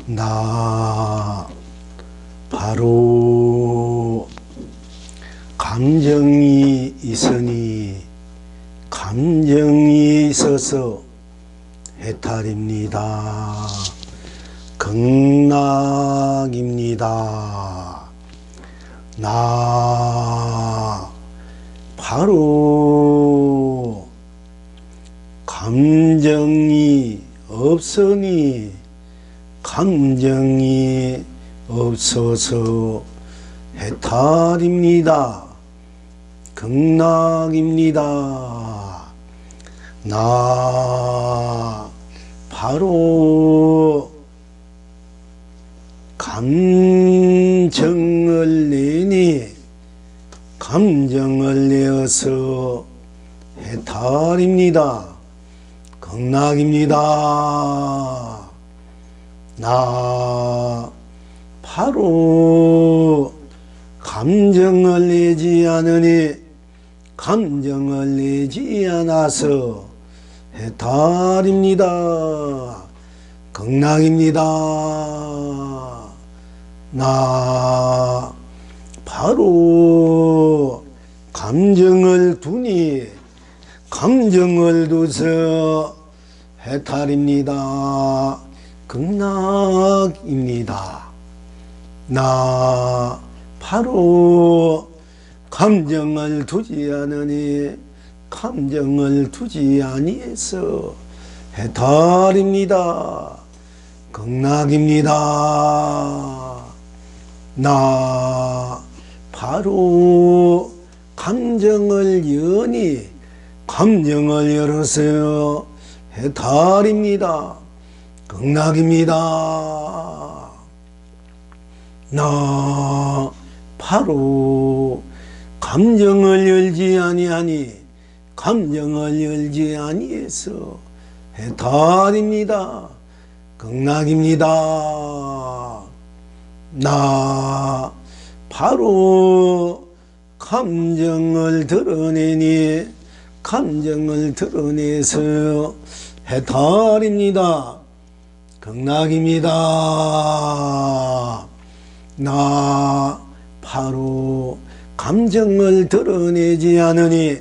나 바로 감정이 있으니 감정이 있어서 해탈입니다. 극락입니다. 나 바로 감정이 없으니 감정이 없어서 해탈입니다. 극락입니다. 나 바로 감정을 내니 감정을 내어서 해탈입니다. 극락입니다. 나 바로 감정을 내지 않으니 감정을 내지 않아서 해탈입니다. 극락입니다. 나 바로 감정을 두니 감정을 두서 해탈입니다. 극락입니다. 나 바로 감정을 두지 않으니 감정을 두지 아니해서 해탈입니다. 극락입니다. 나 바로 감정을 여니 감정을 열어서 해탈입니다. 극락입니다. 나 바로 감정을 열지 아니하니 감정을 열지 아니해서 해탈입니다. 극락입니다. 나 바로 감정을 드러내니 감정을 드러내서 해탈입니다. 극락입니다. 나 바로 감정을 드러내지 않으니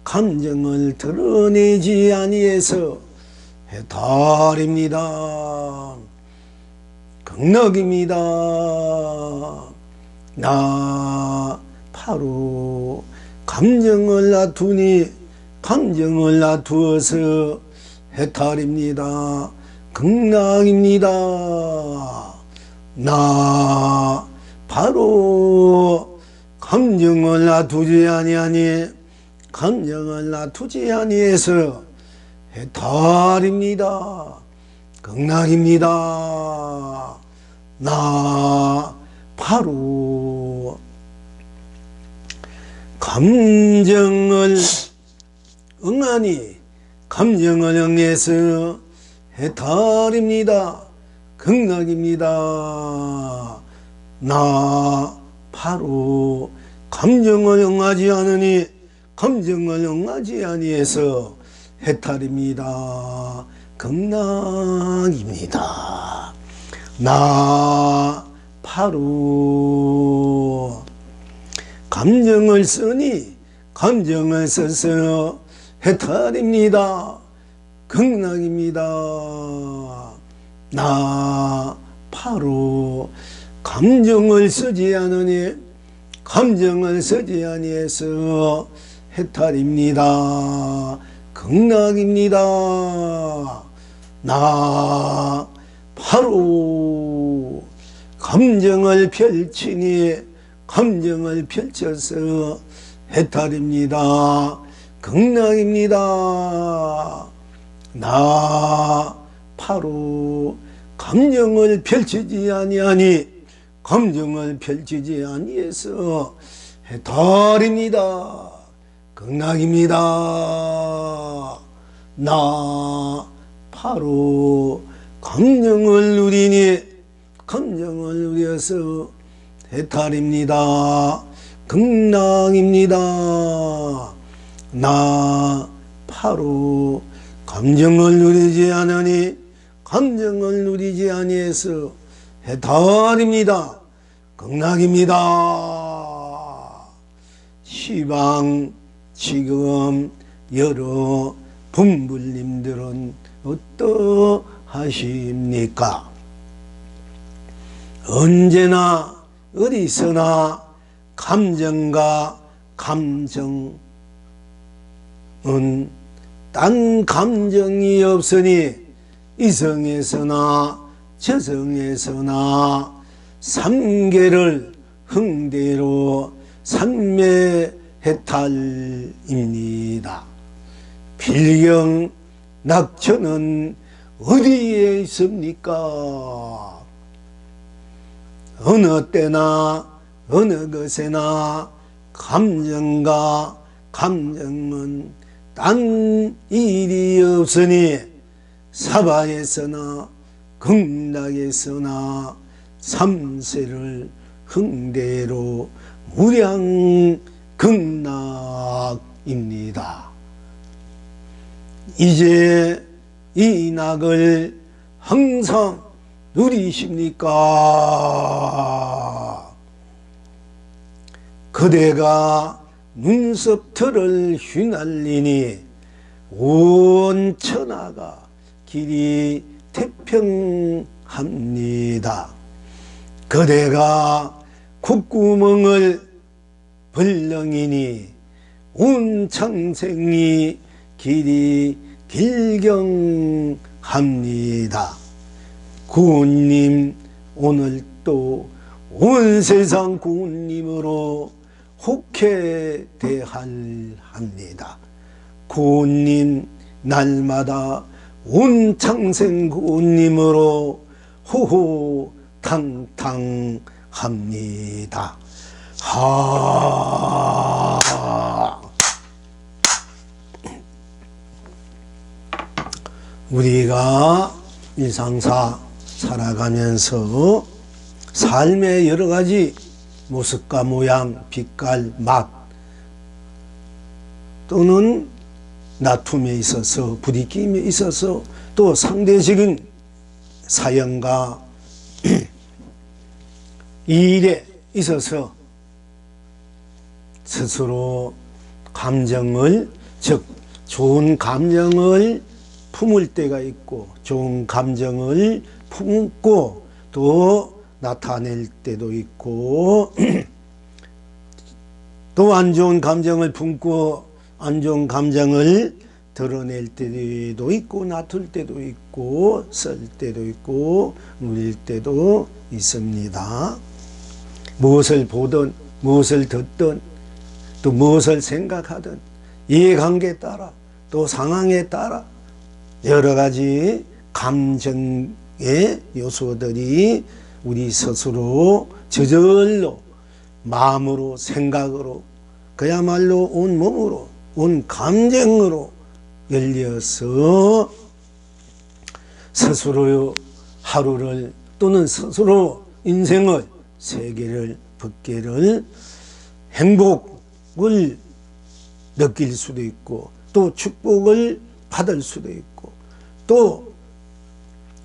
감정을 드러내지 아니해서 해탈입니다. 극락입니다. 나 바로 감정을 놔두니 감정을 놔두어서 해탈입니다. 극락입니다. 나 바로 감정을 놔두지 아니하니 감정을 놔두지 아니해서 해탈입니다. 극락입니다. 나 바로 감정을 응하니 감정을 응해서 해탈입니다. 극락입니다. 나 바로 감정을 응하지 않으니 감정을 응하지 아니해서 해탈입니다. 극락입니다. 나 바로 감정을 쓰니 감정을 써서 해탈입니다. 극락입니다. 나 바로 감정을 쓰지 않으니 감정을 쓰지 아니해서 해탈입니다. 극락입니다. 나 바로 감정을 펼치니 감정을 펼쳐서 해탈입니다. 극락입니다. 나 바로 감정을 펼치지 아니하니 감정을 펼치지 아니해서 해탈입니다. 극락입니다. 나 바로 감정을 누리니 감정을 누려서 해탈입니다. 극락입니다. 나 바로 감정을 누리지 않으니 감정을 누리지 아니해서 해탈입니다. 극락입니다. 시방 지금 여러 분불님들은 어떠하십니까? 언제나 어디서나 감정과 감정은 딴 감정이 없으니 이성에서나 저성에서나 삼계를 흥대로 삼매해탈입니다. 필경 낙천은 어디에 있습니까? 어느 때나 어느 것에나 감정과 감정은 딴 일이 없으니 사바에서나 극락에서나 삼세를 흥대로 무량극락입니다. 이제 이 낙을 항상 누리십니까? 그대가 눈썹털을 휘날리니 온 천하가 길이 태평합니다. 그대가 콧구멍을 벌렁이니 온 창생이 길이 길경합니다. 구님 오늘 또 온 세상 구님으로 혹해 대할합니다. 구님 날마다 온 창생 구님으로 호호탕탕합니다. 우리가 일상사 살아가면서 삶의 여러 가지 모습과 모양, 빛깔, 맛 또는 다툼에 있어서 부딪힘에 있어서 또 상대적인 사연과 일에 있어서 스스로 감정을, 즉 좋은 감정을 품을 때가 있고 좋은 감정을 품고 또 나타낼 때도 있고 또 안 좋은 감정을 품고 안 좋은 감정을 드러낼 때도 있고 놔둘 때도 있고 쓸 때도 있고 누릴 때도 있습니다. 무엇을 보든 무엇을 듣든 또 무엇을 생각하든 이해관계에 따라 또 상황에 따라 여러 가지 감정의 요소들이 우리 스스로 저절로 마음으로 생각으로 그야말로 온 몸으로 온 감정으로 열려서 스스로 하루를 또는 스스로 인생을 세계를 법계를 행복을 느낄 수도 있고 또 축복을 받을 수도 있고 또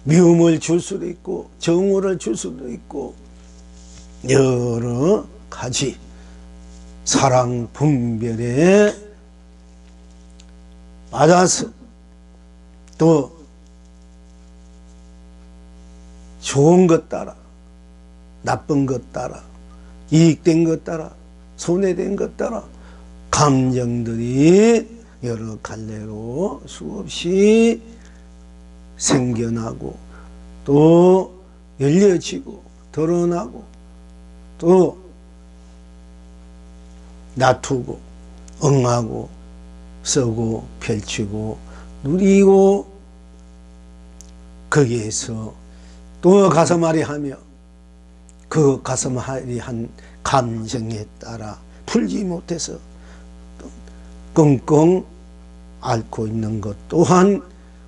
미움을 줄 수도 있고 정오를 줄 수도 있고 여러 가지 사랑 분별에 맞아서 또 좋은 것 따라 나쁜 것 따라 이익된 것 따라 손해된 것 따라 감정들이 여러 갈래로 수없이 생겨나고 또 열려지고 드러나고 또 놔두고 응하고 쓰고 펼치고 누리고 거기에서 또 가슴앓이 하며 그 가슴앓이 한 감정에 따라 풀지 못해서 끙끙 앓고 있는 것 또한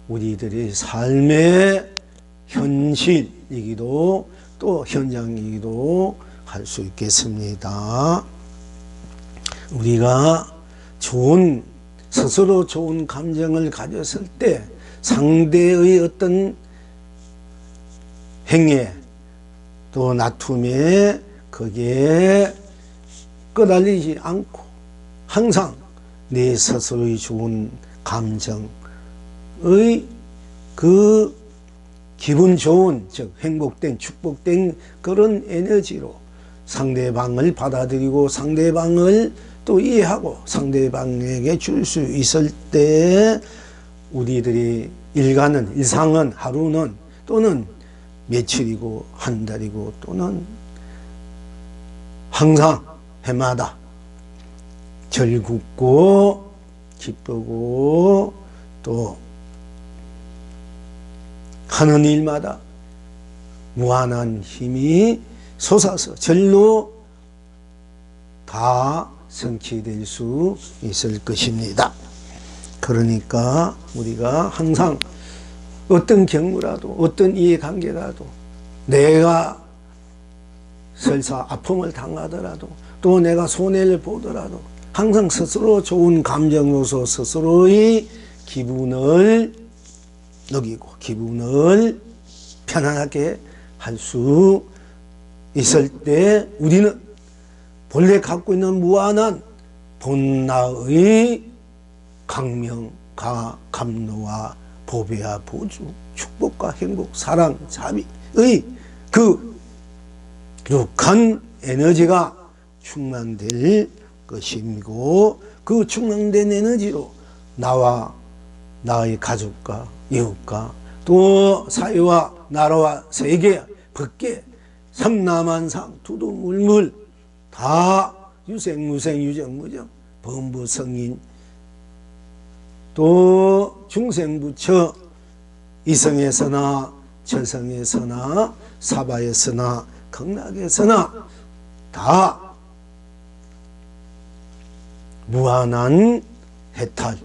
우리들의 삶의 현실이기도 또 현장이기도 할 수 있겠습니다. 우리가 스스로 좋은 감정을 가졌을 때 상대의 어떤 행에 또 나툼에 거기에 끄달리지 않고 항상 내 스스로의 좋은 감정의 그 기분 좋은, 즉 행복된 축복된 그런 에너지로 상대방을 받아들이고 상대방을 또 이해하고 상대방에게 줄 수 있을 때 우리들이 일상은 하루는 또는 며칠이고 한 달이고 또는 항상 해마다 즐겁고 기쁘고 또 하는 일마다 무한한 힘이 솟아서 절로 다 성취될 수 있을 것입니다. 그러니까 우리가 항상 어떤 경우라도 어떤 이해관계라도 내가 설사 아픔을 당하더라도 또 내가 손해를 보더라도 항상 스스로 좋은 감정으로서 스스로의 기분을 느끼고 기분을 편안하게 할 수 있을 때 우리는 본래 갖고 있는 무한한 본나의 강명과 감로와 보배와 보주, 축복과 행복, 사랑, 자비의 그 룩한 에너지가 충만될 것이고 그 충만된 에너지로 나와 나의 가족과 이웃과 또 사회와 나라와 세계 밖에 삼라만상 두두물물 다 유생무생 유정무정 범부성인 또 중생부처 이성에서나 저성에서나 사바에서나 극락에서나 다 무한한 해탈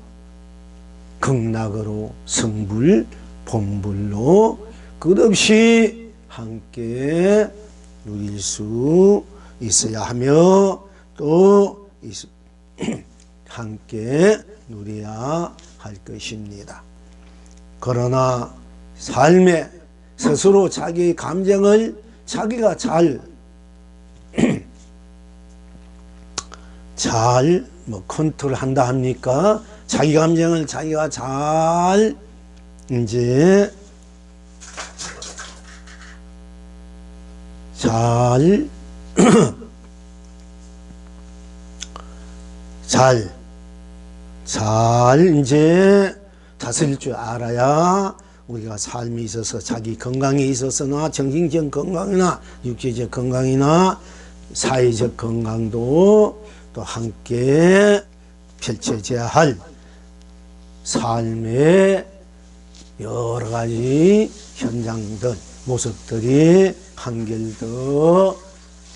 극락으로 성불 본불로 끝없이 함께 누릴 수 있어야 하며 또 함께 누려야 할 것입니다. 그러나 삶에 스스로 자기 감정을 자기가 잘 컨트롤한다 합니까? 자기 감정을 자기가 잘 이제 잘 이제 다스릴 줄 알아야 우리가 삶에 있어서 자기 건강에 있어서나 정신적 건강이나 육체적 건강이나 사회적 건강도 또 함께 펼쳐져야 할 삶의 여러 가지 현장들, 모습들이 한결 더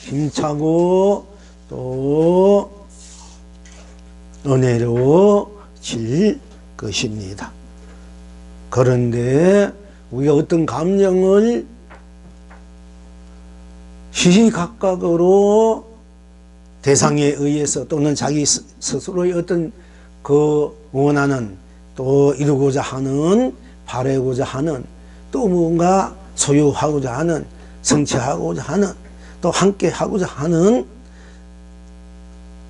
힘차고 또 은혜로워질 것입니다. 그런데 우리가 어떤 감정을 시시각각으로 대상에 의해서 또는 자기 스스로의 어떤 그 원하는 또 이루고자 하는 바라고자 하는 또 뭔가 소유하고자 하는 성취하고자 하는 또 함께 하고자 하는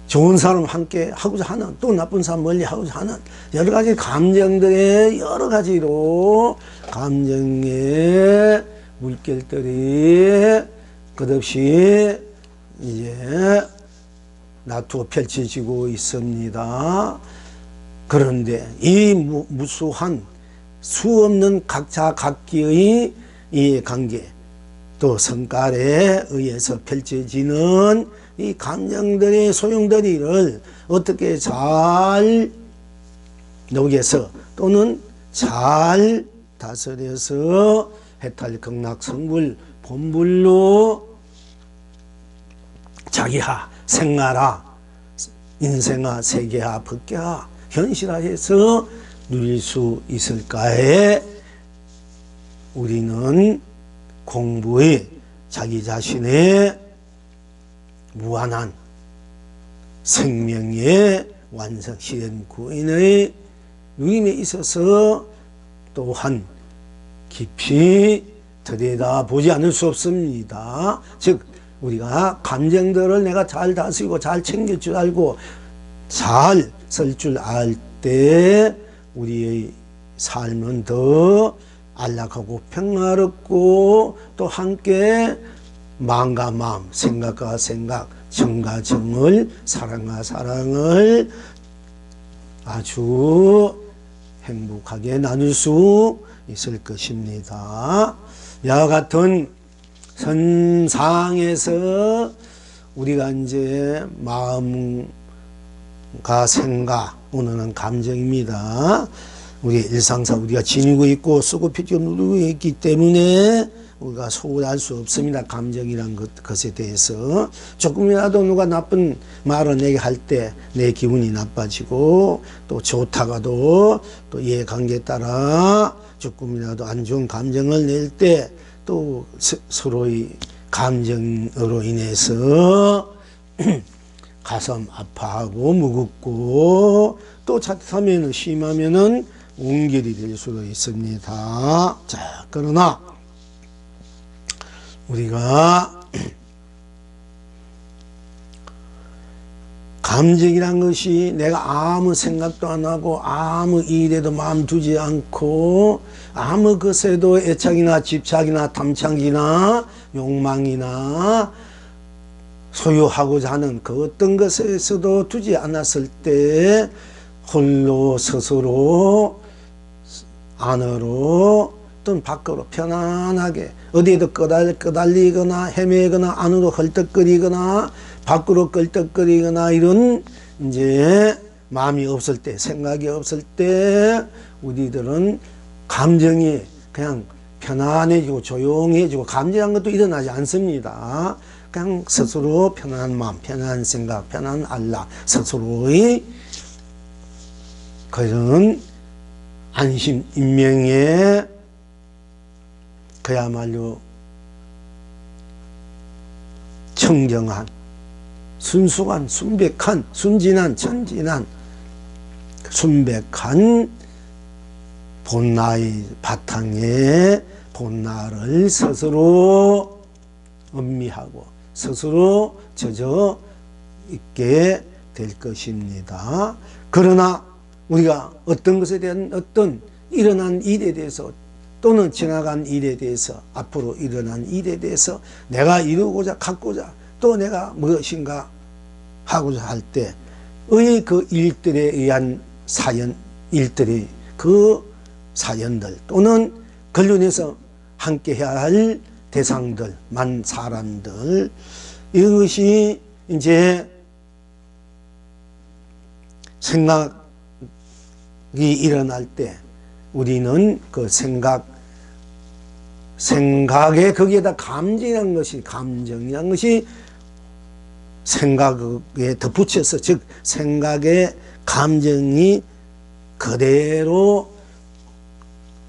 좋은 사람 함께 하고자 하는 또 나쁜 사람 멀리 하고자 하는 여러 가지 감정들의 여러 가지로 감정의 물결들이 끝없이 이제 나투어 펼쳐지고 있습니다. 그런데 이 무수한 수없는 각자 각기의 이 관계 또 성깔에 의해서 펼쳐지는 이 감정들의 소용돌이를 어떻게 잘 녹여서 또는 잘 다스려서 해탈 극락 성불 본불로 자기하 생활하 인생하 세계하 법계하 현실화해서 누릴 수 있을까에 우리는 공부에 자기 자신의 무한한 생명의 완성 실현 구인의 누림에 있어서 또한 깊이 들여다보지 않을 수 없습니다. 즉 우리가 감정들을 내가 잘 다스리고 잘 챙길 줄 알고 잘 쓸 줄 알 때 우리의 삶은 더 안락하고 평화롭고 또 함께 마음과 마음, 생각과 생각, 정과 정을, 사랑과 사랑을 아주 행복하게 나눌 수 있을 것입니다. 이와 같은 선상에서 우리가 이제 마음과 생각, 오늘은 감정입니다. 우리 일상상 우리가 지니고 있고 쓰고 피고 누르고 있기 때문에 우리가 소홀할 수 없습니다. 감정이란 것에 대해서 조금이라도 누가 나쁜 말을 내게 할 때 내 기분이 나빠지고 또 좋다가도 또 이해관계에 따라 조금이라도 안 좋은 감정을 낼 때 또 서로의 감정으로 인해서 가슴 아파하고 무겁고 또 자칫하면 심하면은 옹결이 될 수도 있습니다. 자, 그러나 우리가 감정이란 것이 내가 아무 생각도 안 하고 아무 일에도 마음 두지 않고 아무 것에도 애착이나 집착이나 탐착이나 욕망이나 소유하고자 하는 그 어떤 것에서도 두지 않았을 때 홀로 스스로 안으로 또는 밖으로 편안하게 어디에도 끄달리거나 헤매거나 안으로 헐떡거리거나 밖으로 끌떡거리거나 이런 이제 마음이 없을 때, 생각이 없을 때 우리들은 감정이 그냥 편안해지고 조용해지고 감정한 것도 일어나지 않습니다. 그냥 스스로 편안한 마음, 편안한 생각, 편안한 안락, 스스로의 그런 안심, 인명의 그야말로 청정한, 순수한, 순백한, 순진한, 천진한, 순백한 본나의 바탕에 본나를 스스로 음미하고 스스로 젖어 있게 될 것입니다. 그러나 우리가 어떤 것에 대한 어떤 일어난 일에 대해서 또는 지나간 일에 대해서 앞으로 일어난 일에 대해서 내가 이루고자 갖고자 또 내가 무엇인가 하고자 할 때의 그 일들에 의한 사연, 일들의 그 사연들 또는 관련해서 함께 해야 할 대상들, 만 사람들 이것이 이제 생각이 일어날 때 우리는 그 생각에 거기에다 감정이라는 것이 생각에 덧붙여서 즉 생각의 감정이 그대로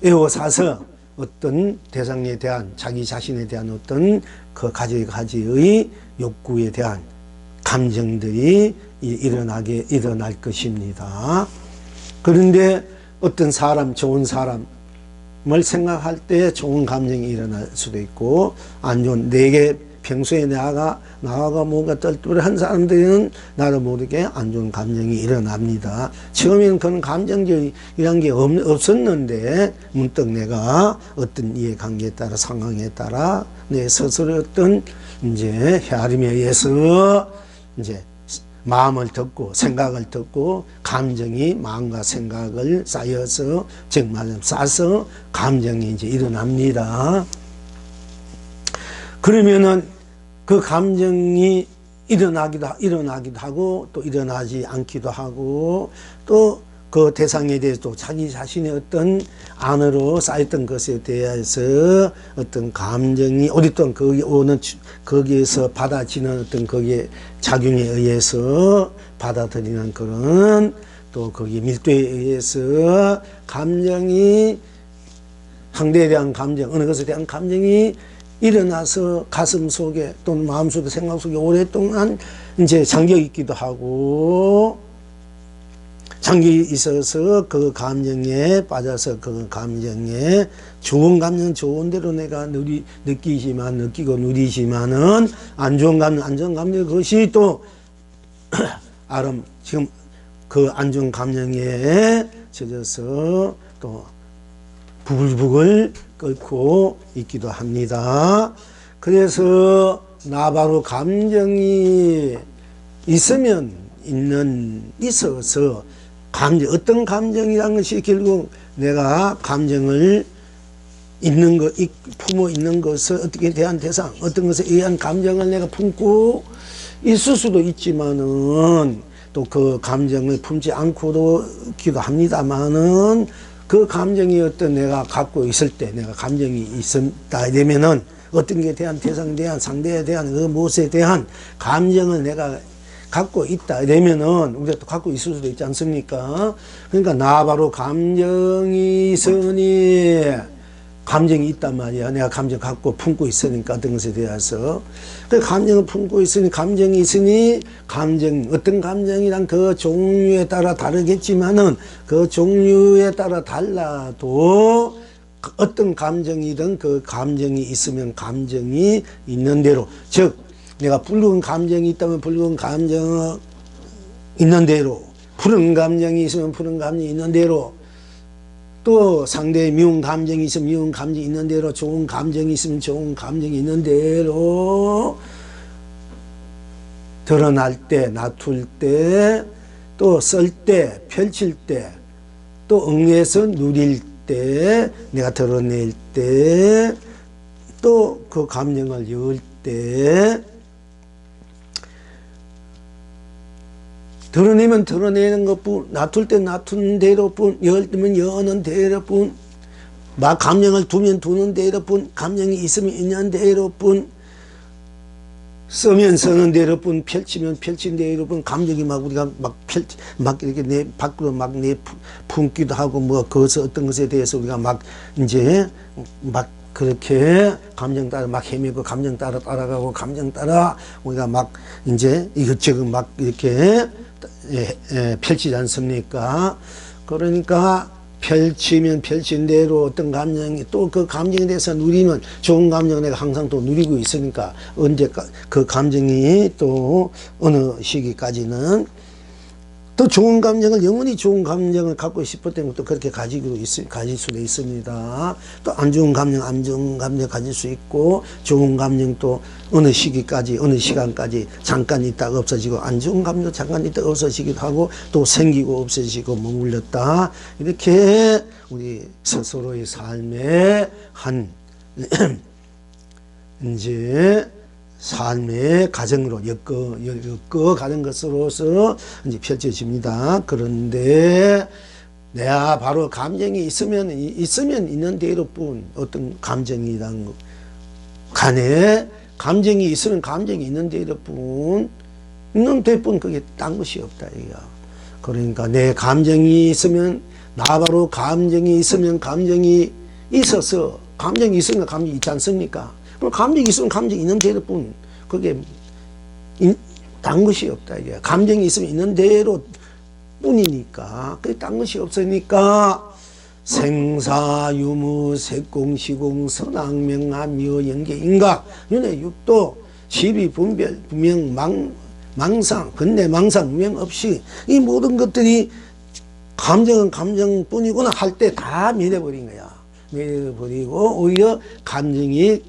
에워싸서 어떤 대상에 대한 자기 자신에 대한 어떤 그 가지의 욕구에 대한 감정들이 일어날 것입니다. 그런데 어떤 사람, 좋은 사람을 생각할 때 좋은 감정이 일어날 수도 있고 안 좋은 내게 평소에 나가 뭔가 떨떨한 사람들은 나도 모르게 안 좋은 감정이 일어납니다. 처음에는 그런 감정이란 게 없었는데 문득 내가 어떤 이해관계에 따라 상황에 따라 내 스스로 어떤 이제 헤아림에 의해서 이제 마음을 듣고 생각을 듣고 감정이 마음과 생각을 쌓여서 즉 말하자면 싸서 감정이 이제 일어납니다. 그러면은 그 감정이 일어나기도 하고 또 일어나지 않기도 하고 또 그 대상에 대해서 또 자기 자신의 어떤 안으로 쌓였던 것에 대해서 어떤 감정이 어디든 거기에서 받아지는 어떤 거기에 작용에 의해서 받아들이는 그런 또 거기에 밀도에 의해서 감정이 상대에 대한 감정, 어느 것에 대한 감정이 일어나서 가슴 속에 또는 마음 속에 생각 속에 오랫동안 이제 잠겨 있기도 하고 장기 있어서 그 감정에 빠져서 그 감정에 좋은 감정 좋은 대로 내가 느끼고 누리지만은 안 좋은 감정 안 좋은 감정 그것이 또 지금 그 안 좋은 감정에 젖어서 또 부글부글 끓고 있기도 합니다. 그래서 나 바로 감정이 있어서 어떤 감정이라는 것이 결국 내가 감정을 품어 있는 것을 어떻게 대한 대상, 어떤 것에 의한 감정을 내가 품고 있을 수도 있지만은 또 그 감정을 품지 않고도 기도 합니다만은 그 감정이 어떤 내가 갖고 있을 때 내가 감정이 있었다 되면은 어떤 게 대한 대상에 대한 상대에 대한 그 무엇에 대한 감정을 내가 갖고 있다 되면은 우리가 또 갖고 있을 수도 있지 않습니까? 그러니까 나 바로 감정이 있으니 감정이 있단 말이야. 내가 감정 갖고 품고 있으니까 어떤 것에 대해서 그 감정을 품고 있으니 감정이 있으니 어떤 감정이란 그 종류에 따라 다르겠지만은 그 종류에 따라 달라도 어떤 감정이든 그 감정이 있으면 감정이 있는 대로 즉 내가 붉은 감정이 있다면 붉은 감정 있는 대로 푸른 감정이 있으면 푸른 감정이 있는 대로 또 상대의 미운 감정이 있으면 미운 감정이 있는 대로 좋은 감정이 있으면 좋은 감정이 있는 대로 드러날 때 나툴 때 또 쓸 때 펼칠 때 또 응해서 누릴 때 내가 드러낼 때 또 그 감정을 열 때 드러내면 드러내는 것뿐, 놔둘 때 놔두는 대로뿐, 열면 여는 대로뿐, 막 감정을 두면 두는 대로뿐, 감정이 있으면 있는 대로뿐, 쓰면 쓰는 대로뿐, 펼치면 펼친 대로뿐, 감정이 막 우리가 막 이렇게 내 밖으로 막 품기도 하고 그것을 어떤 것에 대해서 우리가 막 이제 막 그렇게 감정 따라 막 헤매고 감정 따라 따라가고 감정 따라 우리가 막 이제 이것저것 막 이렇게 펼치지 않습니까? 그러니까 펼치면 펼친 대로 어떤 감정이 또 그 감정에 대해서 누리면 좋은 감정을 내가 항상 또 누리고 있으니까 그 감정이 또 어느 시기까지는 또 좋은 감정을 영원히 좋은 감정을 갖고 싶었다면 또 그렇게 가질 수도 있습니다. 또 안 좋은 감정 가질 수 있고 좋은 감정 또 어느 시기까지 어느 시간까지 잠깐 있다가 없어지고 안 좋은 감정 잠깐 있다가 없어지기도 하고 또 생기고 없어지고 머물렀다 이렇게 우리 스스로의 삶의 한 이제 삶의 가정으로 엮어가는 것으로서 이제 펼쳐집니다. 그런데 내가 바로 감정이 있으면 있는 대로뿐 어떤 감정이란 간에 감정이 있으면 감정이 있는 대로뿐 그게 딴 것이 없다 이거야. 그러니까 내 감정이 있으면 나 바로 감정이 있으면 감정이 있어서 감정이 있으면 감정이 있지 않습니까? 그럼 감정이 있으면 감정이 있는 대로뿐 그게 딴 것이 없다 이게. 감정이 있으면 있는 대로 뿐이니까 그게 딴 것이 없으니까 생사유무 색공시공 선악명암미어 연계인각 윤회 육도 시비분별 분명 망상 근내망상 무명 없이 이 모든 것들이 감정은 감정뿐이구나 할 때 다 밀어버린 거야. 밀어버리고 오히려 감정이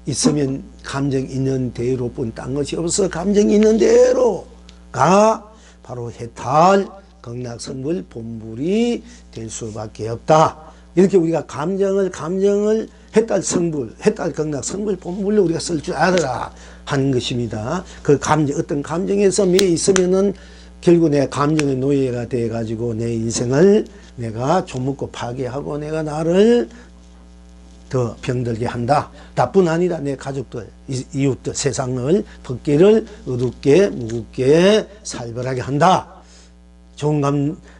있으면 감정 있는 대로뿐 딴 것이 없어 감정이 있는 대로가 바로 해탈 극락성불 본불이 될 수밖에 없다. 이렇게 우리가 감정을 해탈 극락성불 본불로 우리가 쓸 줄 알아라 하는 것입니다. 그 감정 어떤 감정에서 매 있으면은 결국 내 감정의 노예가 돼 가지고 내 인생을 내가 좀먹고 파괴하고 내가 나를 더 병들게 한다. 나뿐 아니라 내 가족들, 이웃들, 세상을 덮개를 어둡게 무겁게 살벌하게 한다.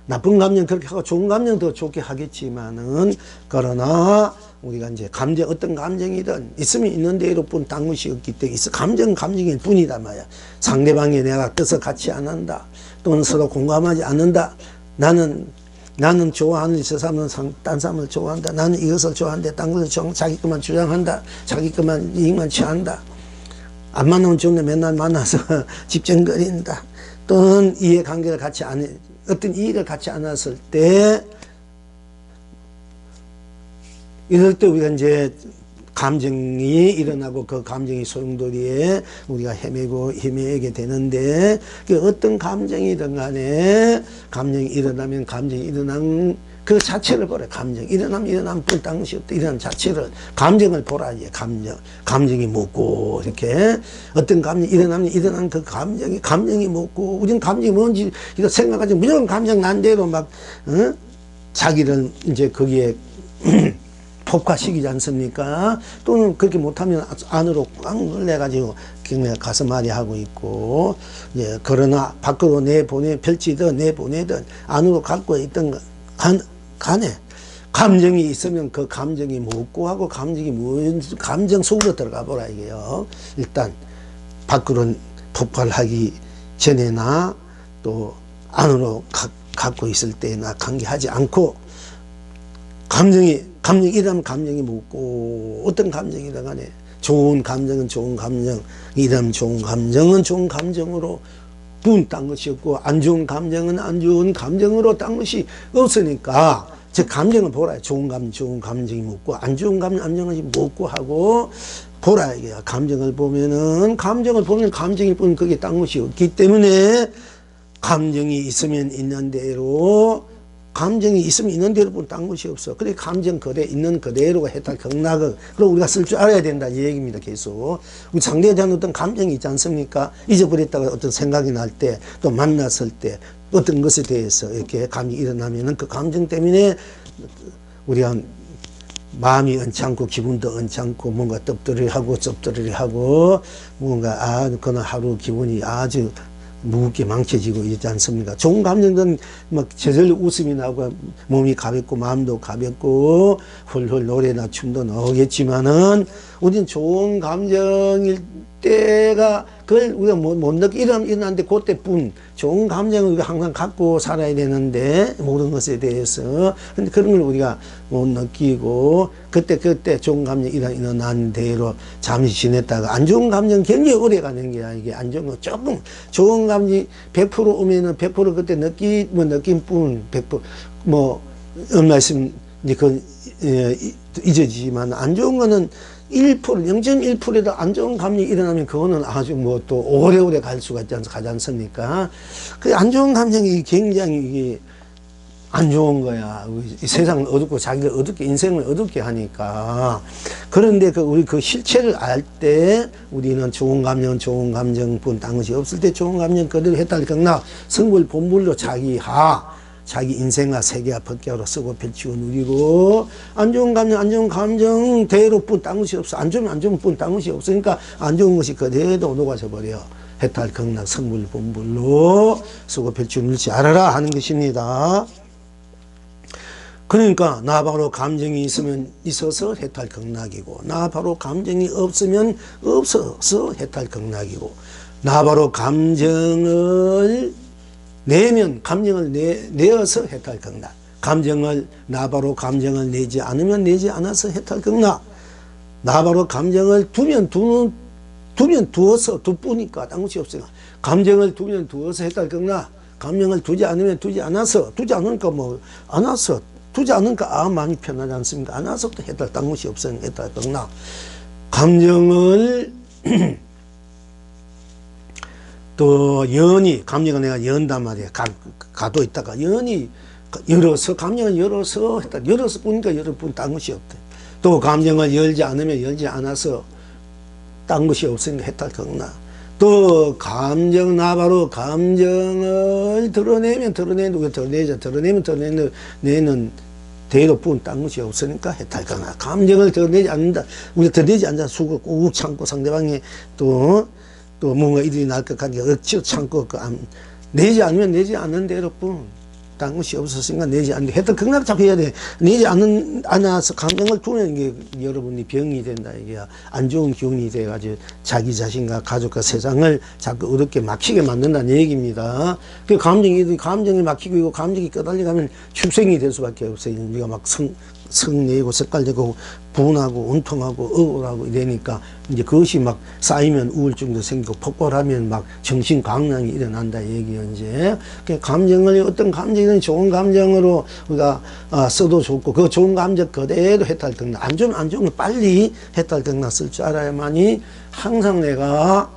나쁜 감정 그렇게 하고 좋은 감정 더 좋게 하겠지만은 그러나 우리가 이제 어떤 감정이든 있으면 있는 대로뿐 딴 것이 없기 때문에 감정일 뿐이다 말이야. 상대방이 내가 뜻을 같이 안 한다. 또는 서로 공감하지 않는다. 나는 좋아하는 저 사람은 딴 사람을 좋아한다. 나는 이것을 좋아하는데 딴 것을 자기 것만 주장한다. 자기 것만 이익만 취한다. 안 만나면 좋은데 맨날 만나서 집정거린다. 또는 이해관계를 같이 어떤 이익을 같이 안 했을 때, 이럴 때 우리가 이제 감정이 일어나고 그 감정이 소용돌이에 우리가 헤매게 되는데, 어떤 감정이든 간에 감정이 일어나면 감정이 일어난 그 자체를 보라. 감정 일어나면 뿐 딴 것이 없다. 일어난 자체를, 감정을 보라지. 감정이 묻고, 이렇게 어떤 감정이 일어나면 일어난 그 감정이 묻고, 우리는 감정이 뭔지 이거 생각하지 무조건 감정 난 대로 막 자기를 이제 거기에 폭화시키지 않습니까? 또는 그렇게 못하면 안으로 꽉 눌려가지고 그냥 가슴앓이 하고 있고, 예, 그러나 밖으로 펼치든 내보내든 안으로 갖고 있던 간에 감정이 있으면 그 감정이 묻고 하고, 감정 속으로 들어가 보라 이게요. 일단 밖으로 폭발하기 전에나 또 안으로 갖고 있을 때나 관계하지 않고, 감정이 일하면 감정이 묻고, 어떤 감정이든 간에 좋은 감정은 좋은 감정, 일하면 좋은 감정은 좋은 감정으로 딴 것이 없고, 안 좋은 감정은 안 좋은 감정으로 딴 것이 없으니까, 즉 감정을 보라. 좋은 감정이 묻고, 안 좋은 감정이 묻고 하고 보라 이게요. 감정을 보면 감정일 뿐 그게 딴 것이 없기 때문에, 감정이 있으면 있는 대로 뿐 딴 것이 없어. 그래 감정 있는 그대로가 해탈 극락을, 그럼 우리가 쓸 줄 알아야 된다 이 얘기입니다. 계속 우리 상대에 대한 어떤 감정이 있지 않습니까? 잊어버렸다가 어떤 생각이 날 때, 또 만났을 때 어떤 것에 대해서 이렇게 감이 일어나면은 그 감정 때문에 우리가 마음이 언짢고 기분도 언짢고 뭔가 쩝떠리하고 뭔가 그날 하루 기분이 아주 무겁게 망쳐지고 있지 않습니까? 좋은 감정은 막 저절로 웃음이 나고 몸이 가볍고 마음도 가볍고 훌훌 노래나 춤도 나오겠지만은, 우리는 좋은 감정일 때가 그걸 우리가 못 일어나는데 그때뿐 좋은 감정을 우리가 항상 갖고 살아야 되는데, 모든 것에 대해서. 근데 그런 걸 우리가 못 느끼고 그때 좋은 감정이 일어난 대로 잠시 지냈다가 안 좋은 감정 굉장히 오래 가는 게야. 이게 안 좋은 거 조금, 좋은 감정이 100% 오면은 100% 그때 느낀 뿐 100% 말씀 이제 잊어지지만, 안 좋은 거는 0.1%도 안 좋은 감정이 일어나면 그거는 아주 또 오래오래 가지 않습니까? 그 안 좋은 감정이 굉장히 이게 안 좋은 거야. 이 세상을 어둡고 자기를 어둡게, 인생을 어둡게 하니까. 그런데 우리 그 실체를 알 때, 우리는 좋은 감정뿐 딴 것이 없을 때 좋은 감정 그대로 해탈 극락 성불 본불로 자기 인생과 세계와 법계로 쓰고 펼치고 누리고, 안 좋은 감정 대로뿐 딴 것이 없어. 안 좋은 뿐 딴 것이 없으니까 안 좋은 것이 그대로 녹아져 버려. 해탈 극락 성불 본불로 쓰고 펼치고 누리지 알아라 하는 것입니다. 그러니까 나 바로 감정이 있어서 해탈 극락이고, 나 바로 감정이 없으면 없어서 해탈 극락이고, 나 바로 감정을 내어서 해탈 극락. 나 바로 감정을 내지 않으면 내지 않아서 해탈 극락. 나 바로 감정을 두면 두어서 두뿌니까 딴 것이 없어요. 감정을 두면 두어서 해탈 극락. 감정을 두지 않으면 두지 않아서, 두지 않으니까 마음이 편하지 않습니까? 안 와서 또 해탈 딴 것이 없어요. 해탈 극락. 감정을 또 감정을 내가 연단 말이야. 가도 있다가 감정을 열어서 뿐이니까 열을 뿐 딴 것이 없대. 또 감정을 열지 않으면 열지 않아서 딴 것이 없으니까 해탈 극락. 또 나 바로 감정을 드러내면 드러내는 대로뿐 딴 것이 없으니까 해탈 극락. 감정을 드러내지 않는다. 우리가 드러내지 않자 수고 꾹 참고, 상대방이 또 뭔가 일이 날 것 같으니까 억지로 참고, 내지 않으면 내지 않는 대로뿐. 딴 것이 없었으니까 내지 않는데 해탈 극락 자꾸 해야 돼. 내지 않아서 감정을 두면 이게 여러분이 병이 된다. 이게 안 좋은 기운이 돼가지고 자기 자신과 가족과 세상을 자꾸 어렵게 막히게 만든다는 얘기입니다. 그 감정이 막히고 있고 감정이 끄달려 가면 축생이 될 수밖에 없어요. 우리가 막 성내고 색깔되고 분하고 온통하고 억울하고 이러니까 이제 그것이 막 쌓이면 우울증도 생기고 폭발하면 막 정신 강량이 일어난다 얘기예요. 이제 감정을 어떤 감정이든 좋은 감정으로 우리가 써도 좋고 그 좋은 감정 그대로 해탈 극락 안 좋으면 안 좋은 거 빨리 해탈 극락 쓸 줄 알아야만이 항상 내가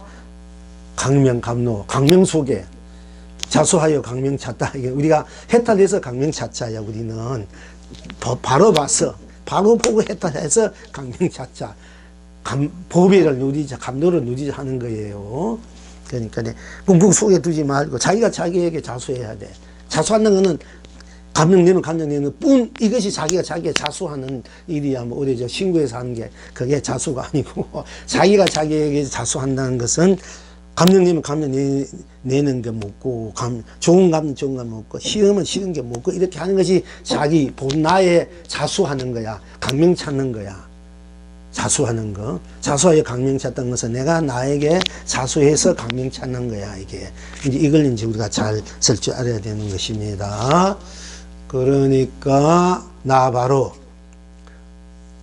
강명감노 강명 속에 자수하여 강명 찾다. 이게 우리가 해탈해서 강명 찾자야. 우리는 바로 봤어. 바로 보고 해탈해서 강명 찾자. 보배를 누리자, 감도를 누리자 하는 거예요. 그러니까 붕붕 속에 두지 말고 자기가 자기에게 자수해야 돼. 자수하는 거는 감정 내면 감정 내는 뿐 이것이 자기가 자기에 자수하는 일이야. 뭐 어디 저 신고해서 하는 게 그게 자수가 아니고 자기가 자기에게 자수한다는 것은 감정 내면 감정 내는 게 먹고, 좋은 감정 좋은 감 먹고, 싫으면 싫은 게 먹고, 이렇게 하는 것이 자기 본나에 자수하는 거야. 강명 찾는 거야. 자수하는 거. 자수하여 강명 찾던 것은 내가 나에게 자수해서 강명 찾는 거야, 이게. 이제 이걸 이제 우리가 잘 쓸 줄 알아야 되는 것입니다. 그러니까, 나 바로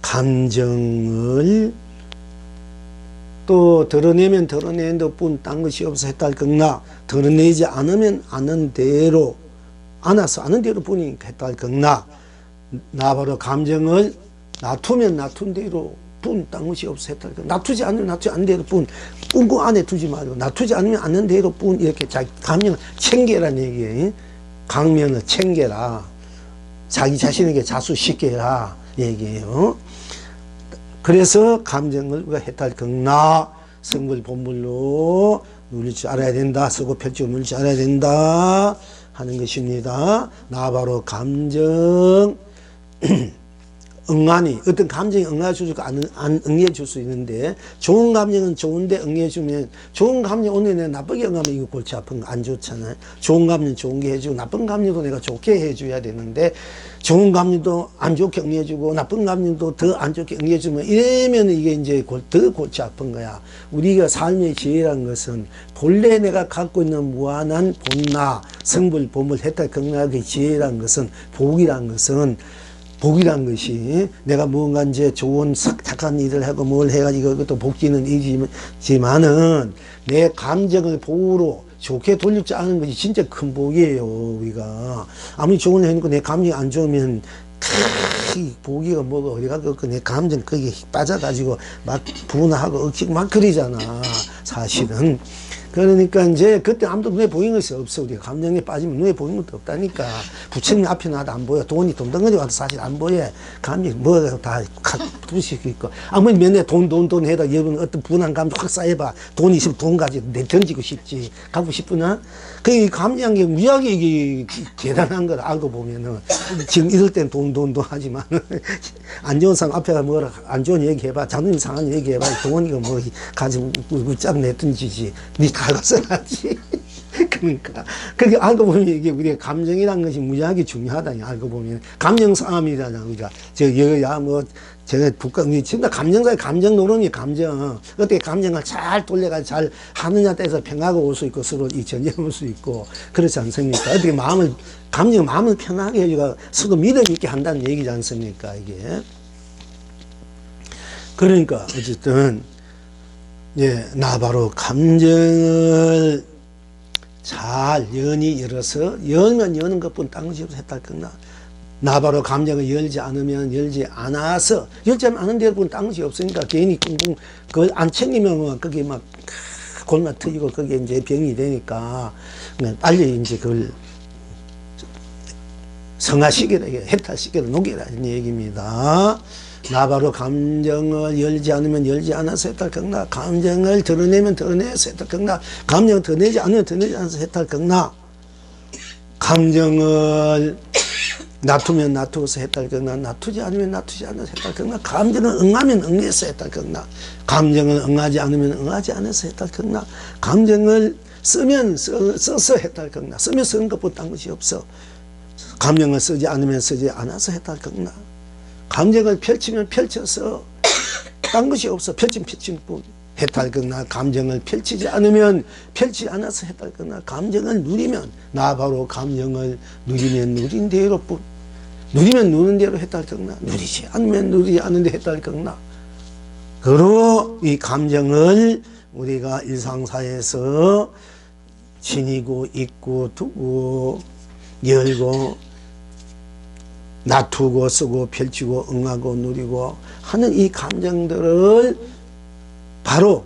감정을 또 드러내면 드러내는 것뿐 딴 것이 없어 해탈 극락. 드러내지 않으면 아는 대로 안아서 아는 대로 뿐이니까 해탈 극락. 나 바로 감정을 놔두면 놔둔 대로 뿐 딴 것이 없어 해탈 극락. 놔두지 않으면 놔두지 않는 대로 뿐 그 안에 두지 말고 놔두지 않으면 않는 대로 뿐 이렇게 자기 감정을 챙겨라는 얘기예요. 강명을 챙겨라. 자기 자신에게 자수시켜라 얘기예요. 그래서 감정을 우리가 해탈 극락 성불 본물로 누릴 줄 알아야 된다. 쓰고 펼치고 누릴 줄 알아야 된다 하는 것입니다. 나 바로 감정 응하니 어떤 감정이 응해 주고 안 응해 줄 수 있는데 좋은 감정은 좋은데 응해 주면 좋은 감정 오늘 내가 나쁘게 응하면 이거 골치 아픈 거 안 좋잖아요. 좋은 감정 좋은 게 해주고 나쁜 감정도 내가 좋게 해줘야 되는데 좋은 감정도 안 좋게 응해주고 나쁜 감정도 더 안 좋게 응해주면 이러면 이게 이제 더 골치 아픈 거야. 우리가 삶의 지혜라는 것은 본래 내가 갖고 있는 무한한 본나 성불 본물 해탈 극락의 지혜라는 것은 복이라는 내가 뭔가 이제 좋은 착한 일을 하고 뭘 해가지고 이것도 복지는 일이지만은 내 감정을 복으로 좋게 돌릴 줄 아는 것이 진짜 큰 복이에요. 우리가 아무리 좋은 일 해놓고 내 감정이 안 좋으면 복이가 뭐가 어디가 그 내 감정 거기에 빠져가지고 막 분하고 억지고 막 그러잖아 사실은. 그러니까 이제 그때 아무도 눈에 보이는 것이 없어. 우리가 감정에 빠지면 눈에 보이는 것도 없다니까. 부처님 앞에 나도 안 보여. 돈이 돈덩어리 와도 사실 안 보여. 감정이 뭐가 다 부시고 있고. 아무리 맨날 돈 해도 여러분 어떤 분한 감정 확 쌓여봐. 돈 있으면 돈 가지고 내 던지고 싶지. 갖고 싶으나? 그 감정이 게 무지하게 이게 대단한 걸 알고 보면은 지금 이럴 땐 돈 하지만 안 좋은 사람 앞에 가 뭐라 안 좋은 얘기 해봐. 자존심 상한 얘기 해봐. 돈이가 뭐 가지고 쫙 내던지지. 니 알고 써야지. 그러니까 그렇게 알고 보면 이게 우리가 감정이라는 것이 무지하게 중요하다. 알고 보면 감정 싸움이잖아. 우리가 여야 뭐 제가 우리 지금 다 감정사에 감정 노름이 감정 어떻게 감정을 잘 돌려가지고 잘 하느냐 따라서 평화가 올 수 있고 서로 이 전쟁이 올 수 있고 그렇지 않습니까? 어떻게 마음을 편하게 해주고 서로 믿음 있게 한다는 얘기지 않습니까? 이게 그러니까 어쨌든 예, 나 바로 감정을 잘 연히 열어서 열면 여는 것뿐 딴 것이 없어 해탈 극락. 나 바로 감정을 열지 않으면 열지 않아서 열지 않은 데뿐 딴 것이 없으니까 괜히 꿍꿍 그걸 안 챙기면 그게 막 골마 터지고 그게 이제 병이 되니까 빨리 이제 그걸 성화시켜라 해탈시켜라 녹여라 이런 얘기입니다. 나 바로 감정을 열지 않으면 열지 않아서 해탈 극락. 감정을 드러내면 드러내서 해탈 극락. 감정을 드러내지 않으면 드러내지 않아서 해탈 극락. 감정을 놔두면 놔두어서 해탈 극락. 놔두지 않으면 놔두지 않아서 해탈 극락. 감정을 응하면 응해서 해탈 극락. 감정을 응하지 않으면 응하지 않아서 해탈 극락. 감정을 쓰면 써서 해탈 극락. 쓰면 쓰는 것보다 딴 것이 없어. 감정을 쓰지 않으면 쓰지 않아서 해탈 극락. 감정을 펼치면 펼쳐서 딴 것이 없어. 펼친 뿐. 해탈 극락. 감정을 펼치지 않으면 펼치지 않아서 해탈 극락. 감정을 누리면 나 바로 감정을 누리면 누린 대로 뿐. 누리면 누는 대로 해탈 극락. 누리지 않으면 누리지 않는데 해탈 극락. 그로 이 감정을 우리가 일상사에서 지니고 있고 두고 열고 놔두고 쓰고 펼치고 응하고 누리고 하는 이 감정들을 바로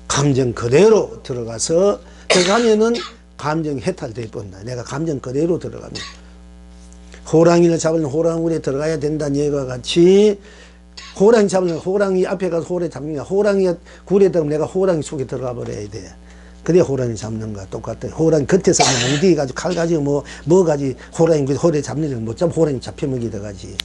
감정 그대로 들어가서 들어가면은 감정 해탈될 뻔다. 내가 감정 그대로 들어가면 호랑이를 잡으려면 호랑이에 들어가야 된다는 얘기와 같이 호랑이 잡으려면 호랑이 앞에 가서 호랑이 잡는 거야. 호랑이가 굴에 들어가면 내가 호랑이 속에 들어가 버려야 돼. 그래 호랑이 잡는 거야. 똑같아. 호랑이 겉에서 몽둥이 가지고 칼 가지고 뭐 가지 호랑이 잡는 건 못 잡으면 호랑이 잡혀먹이 들어가지.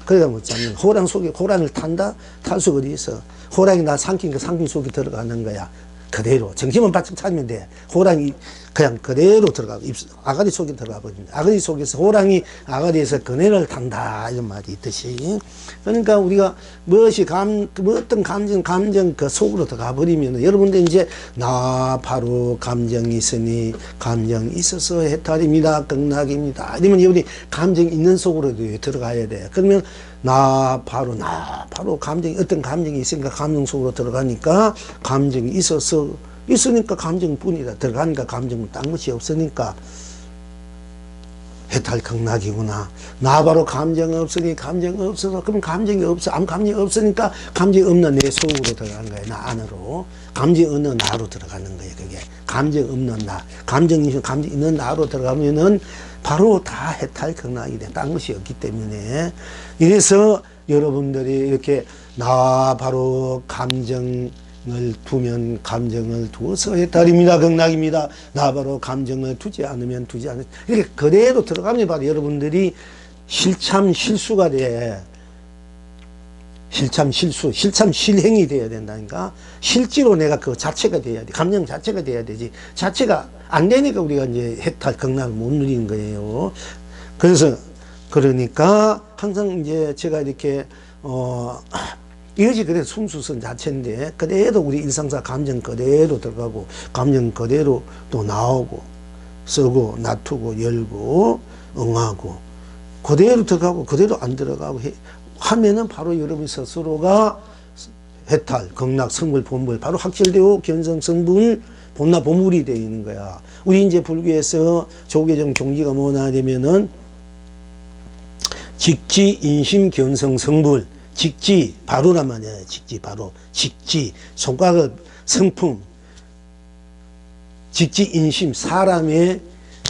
그래가 못 잡는 거야. 호랑이 속에 호랑이를 탄다? 탈 수가 어디 있어. 호랑이 나 삼킨 그 삼킨 속에 들어가는 거야. 그대로 정신만 바짝 차리면 돼. 호랑이 그냥 그대로 들어가고 아가리 속에 들어가 버립니다. 아가리 속에서 호랑이 아가리에서 그네를 탄다 이런 말이 있듯이, 그러니까 우리가 무엇이 어떤 감정 그 속으로 들어가 버리면 여러분들 이제 나 바로 감정이 있으니 감정이 있어서 해탈입니다. 극락입니다. 이러면 우리 감정이 있는 속으로 들어가야 돼. 그러면 나 바로 감정이 어떤 감정이 있으니까 감정 속으로 들어가니까 감정이 있으니까 감정뿐이다. 들어가니까 감정은 딴 것이 없으니까 해탈 극락이구나. 나 바로 감정 없으니 감정 없어서 그럼 감정이 없어. 감정이 없으니까 감정이 없는 내 속으로 들어가는 거야. 나 안으로. 감정이 없는 나로 들어가는 거야. 그게 감정 없는 나. 감정 있는 나로 들어가면은 바로 다 해탈 극락이 돼. 딴 것이 없기 때문에. 이래서 여러분들이 이렇게 나 바로 감정을 두면 감정을 두어서 해탈입니다. 극락입니다. 나 바로 감정을 두지 않으면 두지 않으면 이렇게 그대로 들어가면 바로 여러분들이 실수가 돼. 실행이 돼야 된다니까. 실제로 내가 그 자체가 돼야 돼. 감정 자체가 돼야 되지. 자체가 안 되니까 우리가 이제 해탈 극락을 못 누리는 거예요. 그러니까 항상 이제 제가 이렇게 이것이 그래 순수성 자체인데 그대로 우리 일상사 감정 그대로 들어가고 감정 그대로 또 나오고 쓰고 놔두고 열고 응하고 그대로 들어가고 그대로 안 들어가고 하면은 바로 여러분 스스로가 해탈, 극락, 성불, 본불 바로 확철되고 견성, 성불, 본나 본불이 되어 있는 거야. 우리 이제 불교에서 조계종 종지가 뭐냐 되면은 직지, 인심, 견성, 성불. 직지, 바로란 말이야. 직지, 바로. 직지, 손가락, 성품. 직지, 인심, 사람의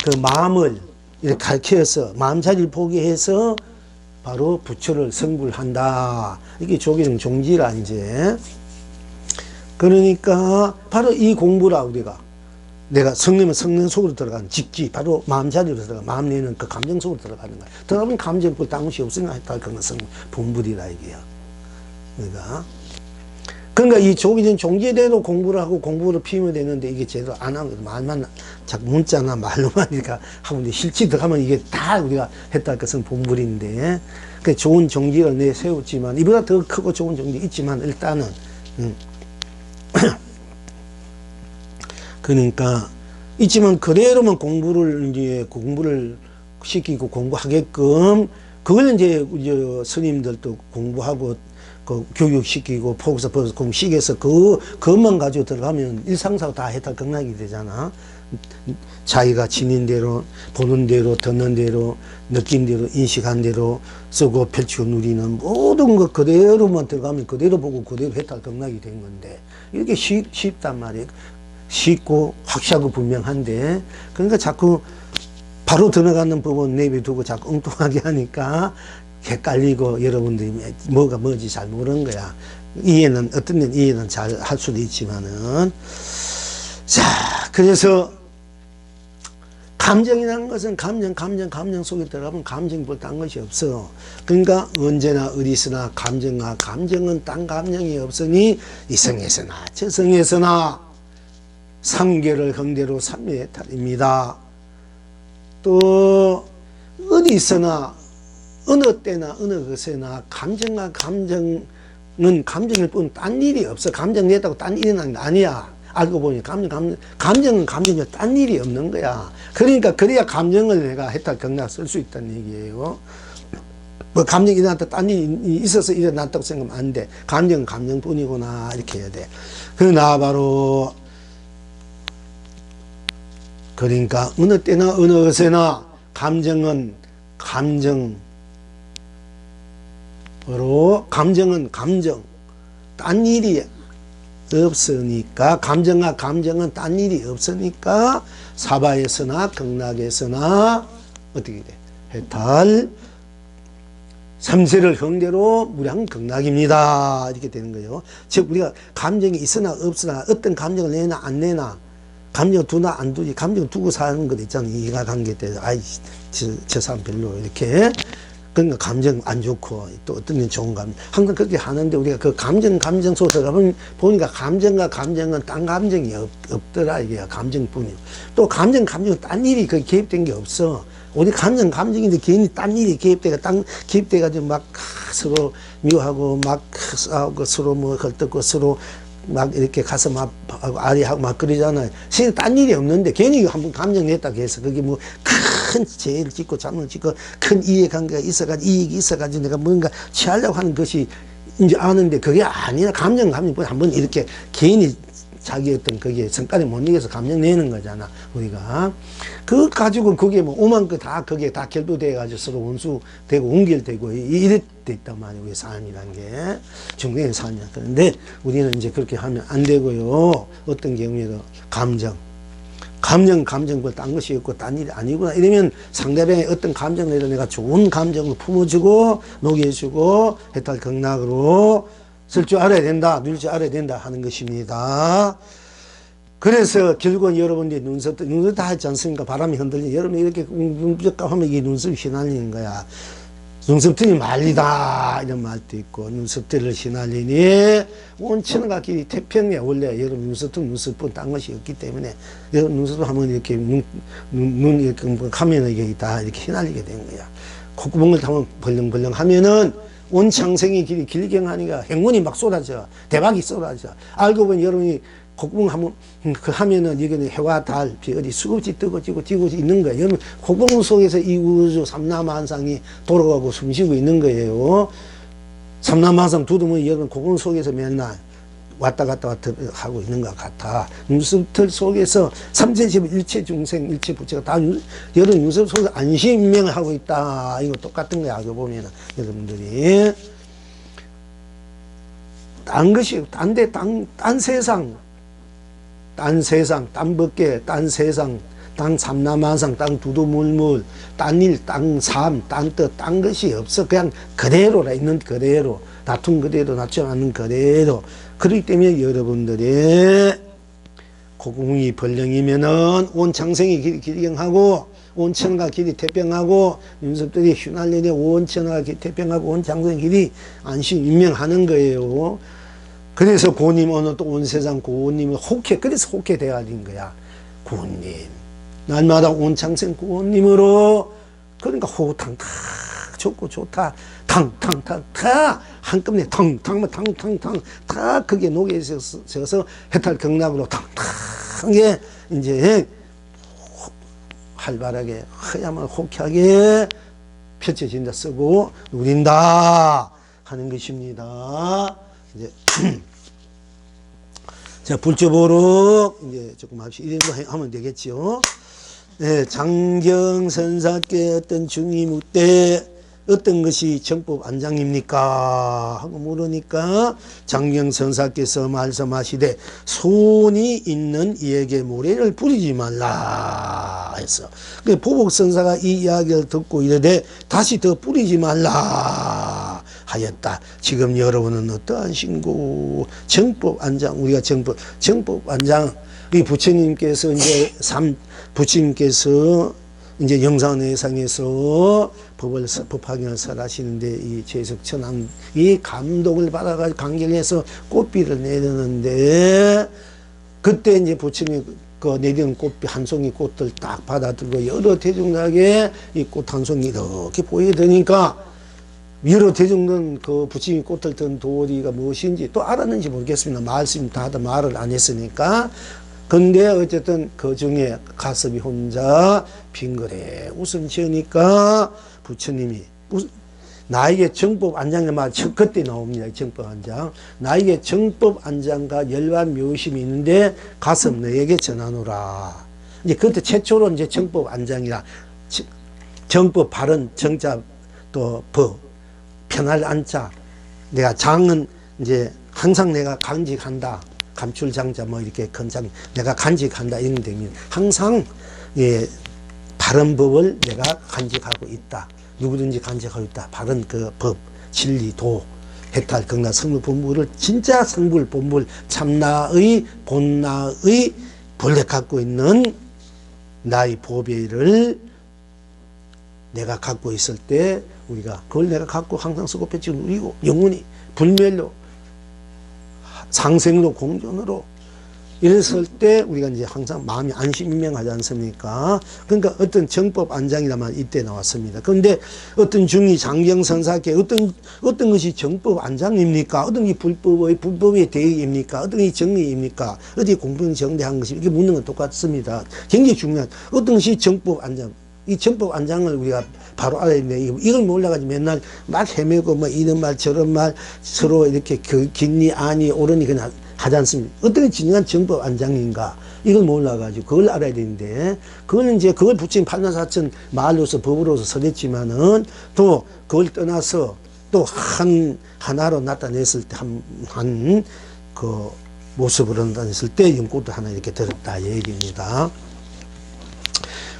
그 마음을 이렇게 가르쳐서 마음자리를 포기해서 바로 부처를 성불한다. 이게 조계종 종지라, 이제. 그러니까 바로 이 공부라, 우리가. 내가 성령 속으로 들어가는 직지, 바로 마음자리로 들어가. 마음 내는 그 감정 속으로 들어가는 거야. 들어가면 감정불 딴 것이 없으니까 해탈 극락 본불이라 이게요. 그러니까 이 조계종 종지대로 공부를 하고 공부를 피우면 되는데 이게 제대로 안 하고 말만 자꾸 문자나 말로만 이렇게 하고 이제 실제 들어가면 이게 다 우리가 해탈 것은 본불인데, 그 좋은 종지를 내 세웠지만 이보다 더 크고 좋은 종지 있지만 일단은 그러니까 있지만 그대로만 공부를 시키고 공부하게끔 그걸 이제 스님들도 공부하고 그 교육시키고 포기서 공식에서 그것만 가지고 들어가면 일상사고 다 해탈 극락이 되잖아. 자기가 지닌 대로 보는 대로 듣는 대로 느낀 대로 인식한 대로 쓰고 펼치고 누리는 모든 것 그대로만 들어가면 그대로 보고 그대로 해탈 극락이 된 건데 이렇게 쉽단 말이에요. 쉽고 확실하고 분명한데, 그러니까 자꾸 바로 들어가는 법은 내비두고 자꾸 엉뚱하게 하니까 헷갈리고 여러분들이 뭐가 뭔지 잘 모르는 거야. 이해는 어떤 면 이해는 잘 할 수도 있지만은, 자, 그래서 감정이라는 것은 감정 속에 들어가면 감정보다 딴 것이 없어. 그러니까 언제나 어디서나 감정은 딴 감정이 없으니 이성에서나 저성에서나 상계를 경대로 삼위해탈입니다. 또 어디 있으나 어느 때나 어느 것에나 감정과 감정은 감정일 뿐 딴 일이 없어. 감정 냈다고 딴 일은 아니야. 알고 보니 감정은 감정이 딴 일이 없는 거야. 그러니까 그래야 감정을 내가 해탈 경락 쓸 수 있다는 얘기예요. 뭐 감정이 일어났다 딴 일이 있어서 일어났다고 생각하면 안 돼. 감정은 감정뿐이구나 이렇게 해야 돼. 그러나 바로 그러니까 어느 때나 어느 것에나 감정은 감정은 감정 딴 일이 없으니까 감정과 감정은 딴 일이 없으니까 사바에서나 극락에서나 어떻게 돼? 해탈 삼세를 형대로 무량 극락입니다. 이렇게 되는 거예요. 즉 우리가 감정이 있으나 없으나 어떤 감정을 내나 안 내나 감정 두나 안 두지 감정 두고 사는 것 있잖아요. 이해관계에 대해서 아이 저 사람 별로 이렇게 그러니까 감정 안 좋고 또 어떤 게 좋은 감정 항상 그렇게 하는데 우리가 그 감정 속에 보니까 감정과 감정은 딴 감정이 없더라. 이게 감정뿐이요. 또 감정은 딴 일이 그 개입된 게 없어. 우리 감정인데 괜히 딴 일이 개입돼가지고 막 서로 미워하고 막 싸우고 서로 뭐 헐뜯고 서로 막 이렇게 가서 막 아리하고 막 그러잖아요. 실은 딴 일이 없는데 괜히 한번 감정 냈다고 해서 그게 뭐 큰 죄를 짓고 잘못을 짓고 큰 이해관계가 있어가지고 이익이 있어가지고 내가 뭔가 취하려고 하는 것이 이제 아는데 그게 아니라 감정 한번 이렇게 괜히 자기 어떤 그게 성깔에 못 이겨서 감정 내는 거잖아 우리가. 그거 가지고 그게 뭐 오만 거 다 그게 다 결부돼 가지고 서로 원수되고 온결되고 이래 돼 있단 말이에요. 우리 삶이란 게 중국의 삶이야. 그런데 우리는 이제 그렇게 하면 안 되고요. 어떤 경우에도 감정 뭐 딴 것이 없고 딴 일이 아니구나 이러면 상대방의 어떤 감정을 내가 좋은 감정을 품어주고 녹여주고 해탈 극락으로 쓸 줄 알아야 된다, 누릴 줄 알아야 된다 하는 것입니다. 그래서 결국은 여러분들이 눈썹 다 했지 않습니까? 바람이 흔들리니 여러분이 이렇게 하면 이게 눈썹이 휘날리는 거야. 눈썹 뜨니 말리다 이런 말도 있고 눈썹 뜨를 휘날리니 온천과 길이 태평해. 원래 여러분 눈썹 뜨면 눈썹뿐 딴 것이 없기 때문에 여러분 눈썹 하면 이렇게 눈 이렇게 가면은 이게 다 이렇게 휘날리게 되는 거야. 콧구멍을 타면 벌렁벌렁 하면은 온 창생의 길이 길경하니까 행운이 막 쏟아져. 대박이 쏟아져. 알고 보니 여러분이 콧구멍 하면은 이거는 해와 달, 비 어디 수없이 뜨고 지고 있는 거예요. 여러분 콧구멍 속에서 이 우주 삼라만상이 돌아가고 숨쉬고 있는 거예요. 삼라만상 두드면 여러분 콧구멍 속에서 맨날 왔다 갔다 하고 있는 것 같아. 눈썹틀 속에서 삼세집 일체 중생, 일체 부처가 다 여러분 눈썹 속에서 안심명을 하고 있다. 이거 똑같은 거야. 알고 보면은 여러분들이 딴 것이 딴 세상, 딴 법계, 딴 세상, 딴 삼라만상, 딴 두두물물, 딴 일, 딴 삶, 딴 뜻, 딴 것이 없어. 그냥 그대로라. 있는 그대로. 다툼 그대로, 낮지 않는 그대로. 그렇기 때문에 여러분들의 콧구멍이 벌렁이면은 온 창생이 길이 길경하고 온 천가 길이 태평하고 눈썹들이 휘날리니 온 천가 길이 태평하고 온 창생의 길이 안심 임명하는 거예요. 그래서 고님 오늘 또 온 세상 고님을 그래서 혹해돼야 된 거야. 고님 날마다 온 창생 고님으로 그러니까 호탕 탁 좋고 좋다 탕탕탕 다 한꺼번에 탕탕탕탕 다 그게 녹여져서 해탈 극락으로 탕탕하게 이제 활발하게 허야만 호쾌하게 펼쳐진다 쓰고 누린다 하는 것입니다. 이제 자, 불조보록 이제 조금 합시다. 이 정도 하면 되겠죠. 네, 장경선사께 어떤 중이묵대 어떤 것이 정법 안장입니까? 하고 물으니까 장경선사께서 말씀하시되 손이 있는 이에게 모래를 뿌리지 말라 했어. 그 보복선사가 이 이야기를 듣고 이르되 다시 더 뿌리지 말라 하였다. 지금 여러분은 어떠한 신고 정법 안장 우리가 정법 안장 이 부처님께서 이제 부처님께서 이제 영산회상에서 법화경을 설하시는데 이 제석천왕 이 감독을 받아가지고 강경해서 꽃비를 내렸는데 그때 이제 부처님 그 내리는 꽃 한 송이 꽃들 딱 받아들고 여러 대중들에게 이 꽃 한 송이 이렇게 보이게 되니까 여러 대중들은 그 부침이 꽃을 든 도리가 무엇인지 또 알았는지 모르겠습니다. 말씀 다들 말을 안 했으니까. 근데 어쨌든 그 중에 가섭이 혼자 빙그레 웃음 지으니까 부처님이 나에게 정법 안장의 말 그때 나옵니다. 정법 안장. 나에게 정법 안장과 열반 묘심이 있는데 가서 너에게 전하노라. 이제 그때 최초로 이제 정법 안장이라 정법 바른 정자 또 법 편할 안자 내가 장은 이제 항상 내가 간직한다. 감출장자 뭐 이렇게 건장 내가 간직한다 이런 데면 항상 예 바른 법을 내가 간직하고 있다. 누구든지 간직하고 있다. 바른 그 법, 진리, 도, 해탈, 극락, 성불, 본불을 진짜 성불, 본불, 참나의 본나의 본래 갖고 있는 나의 보배를 내가 갖고 있을 때 우리가 그걸 내가 갖고 항상 쓰고 펼치고 누리고 영원히 불멸로 상생로 공존으로 이랬을 때 우리가 이제 항상 마음이 안심명하지 않습니까? 그러니까 어떤 정법 안장이라면 이때 나왔습니다. 그런데 어떤 중이 장경선사께 어떤 것이 정법 안장입니까? 어떤 게 불법의 대의입니까? 어떤 게 정의입니까? 어디 공평정대한 것이 이렇게 묻는 건 똑같습니다. 굉장히 중요한 어떤 것이 정법 안장. 이 정법 안장을 우리가 바로 알아야 되는데 이걸 몰라가지고 맨날 막 헤매고 뭐 이런 말 저런 말 서로 이렇게 긴니 아니 옳으니 그냥 하지 않습니다. 어떻게 진정한 정법 안장인가 이걸 몰라가지고 그걸 알아야 되는데 그거는 이제 그걸 부처님 판단사천 말로서 법으로서 설했지만은 또 그걸 떠나서 또 하나로 나타냈을 때 한 그 모습으로 나타냈을 때 연꽃도 하나 이렇게 들었다 얘기입니다.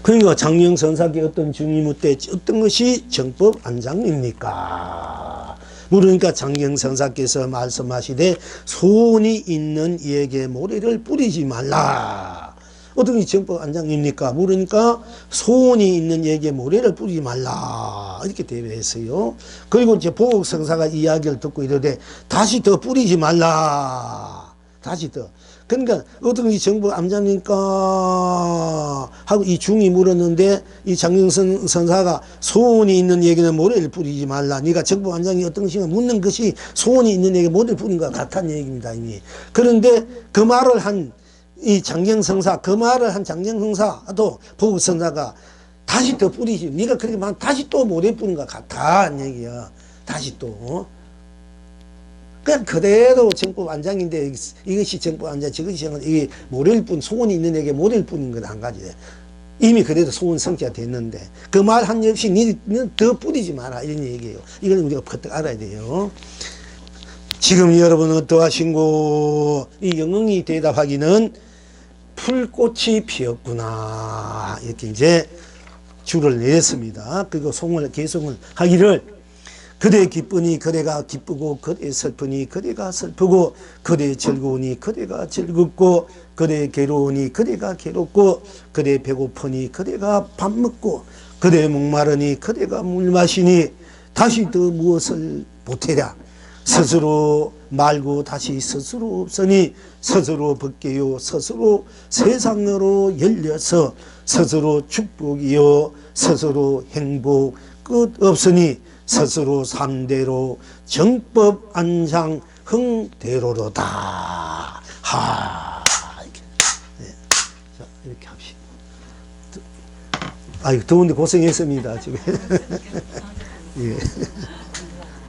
그러니까 장명선사께 어떤 중이 묻되 어떤 것이 정법 안장입니까? 물으니까 장경선사께서 말씀하시되 소원이 있는 이에게 모래를 뿌리지 말라. 어떤 게 정법 안장입니까? 물으니까 소원이 있는 이에게 모래를 뿌리지 말라. 이렇게 대비했어요. 그리고 이제 보국성사가 이야기를 듣고 이러되 다시 더 뿌리지 말라. 다시 더. 그러니까 어떤 게 정법 안장입니까? 하고 이 중이 물었는데 이 장경선 선사가 소원이 있는 얘기는 모래를 뿌리지 말라. 네가 정법 안장이 어떤 것인가 묻는 것이 소원이 있는 얘기 모래를 뿌린 것 같다는 얘기입니다. 이미. 그런데 그 말을 한 이 장경선사 그 말을 한 장경선사도 보국선사가 다시 더 뿌리지. 네가 그렇게 말 다시 또 모래 뿌린 것 같다는 얘기야. 다시 또. 그냥 그대로 정법 안장인데 이것이 정법 안장 저것이 정법 이게 모래일 뿐 소원이 있는 에게 모래일 뿐인 건 한 가지. 이미 그래도 소원 성취가 됐는데 그 말 한 역시 니는 더 뿌리지 마라 이런 얘기예요. 이건 우리가 버뜩 알아야 돼요. 지금 여러분은 어떠하신고? 이 영흥이 대답하기는 풀꽃이 피었구나 이렇게 이제 줄을 내렸습니다. 그리고 송을 개송을 하기를 그대 기쁘니 그대가 기쁘고 그대 슬프니 그대가 슬프고 그대 즐거우니 그대가 즐겁고 그대 괴로우니 그대가 괴롭고 그대 배고프니 그대가 밥 먹고 그대 목마르니 그대가 물 마시니 다시 더 무엇을 보태랴. 스스로 말고 다시 스스로 없으니 스스로 벗게요 스스로 세상으로 열려서 스스로 축복이요 스스로 행복 끝 없으니 스스로 삼대로 정법 안장 흥대로로다. 하 이렇게. 네. 자 이렇게 합시다. 아유 더운데 고생했습니다 지금. 예.